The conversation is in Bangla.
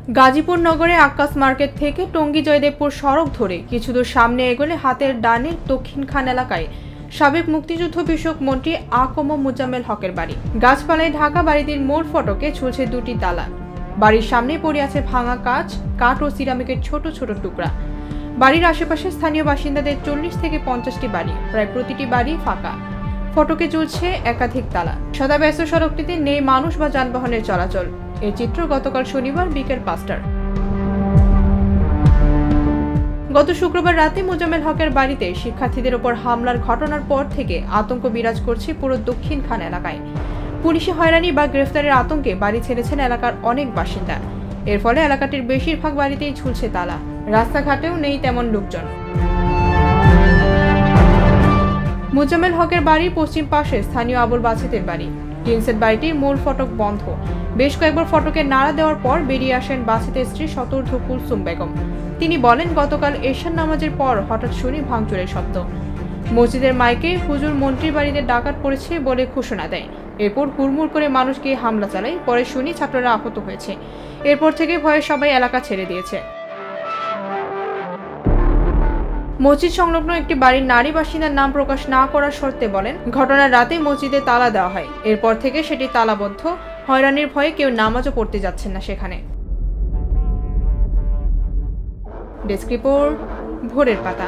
গাজীপুর নগরে আক্কাস মার্কেট থেকে টঙ্গী জয়দেবপুর সড়ক ধরে কিছু দূর সামনে এগোলে হাতের ডানের দক্ষিণখান এলাকায় সাবেক মুক্তিযুদ্ধ বিষয়ক মন্ত্রী আকম মোজাম্মেল হকের বাড়ি। গাছপালায় ঢাকা বাড়িটির মোড় ফটকে ঝুলছে দুটি তালা। বাড়ির সামনে পড়ে আছে ভাঙা কাঠ ও সিরামিকের ছোট ছোট টুকরা। বাড়ির আশেপাশে স্থানীয় বাসিন্দাদের 40 থেকে 50টি বাড়ি, প্রায় প্রতিটি বাড়ি ফাঁকা। ফটকে ঝুলছে একাধিক তালা। সদাব্যস্ত সড়কটিতে নেই মানুষ বা যানবাহনের চলাচল। এই চিত্র গতকাল শনিবার বিকেল 5টার। গত শুক্রবার রাতে মোজাম্মেল হকের বাড়িতে শিক্ষার্থীদের ওপর হামলার ঘটনার পর থেকে আতঙ্ক বিরাজ করছে পুরো দক্ষিণখান এলাকায়। পুলিশি হয়রানি বা গ্রেফতারের আতঙ্কে বাড়ি ছেড়েছেন এলাকার অনেক বাসিন্দা। এর ফলে এলাকাটির বেশিরভাগ বাড়িতেই ঝুলছে তালা। রাস্তাঘাটেও নেই তেমন লোকজন। মোজাম্মেল হকের বাড়ির পশ্চিম পাশে স্থানীয় আবুল বাছেতের বাড়ি। টিনসেট বাড়িটির মূল ফটক বন্ধ। বেশ কয়েকবার ফটকে নাড়া দেওয়ার পর বেরিয়ে আসেন বাছেতের স্ত্রী শতর্ধ কুলসুম বেগম। তিনি বলেন, গতকাল এশার নামাজের পর হঠাৎ শুনি ভাঙচুরের শব্দ। মসজিদের মাইকে হুজুর মন্ত্রীর বাড়িতে ডাকাত পড়েছে বলে ঘোষণা দেয়। এরপর হুড়মুড় করে মানুষ গিয়ে হামলা চালায়। পরে শুনি ছাত্ররা আহত হয়েছে। এরপর থেকে ভয়ে সবাই এলাকা ছেড়ে দিয়েছে। মসজিদ সংলগ্ন একটি বাড়ির নারী বাসিন্দার নাম প্রকাশ না করার শর্তে বলেন, ঘটনার রাতে মসজিদে তালা দেওয়া হয়। এরপর থেকে সেটি তালাবদ্ধ। হয়রানির ভয়ে কেউ নামাজও পড়তে যাচ্ছেন না সেখানে। ডেস্ক রিপোর্ট, ভোরের পাতা।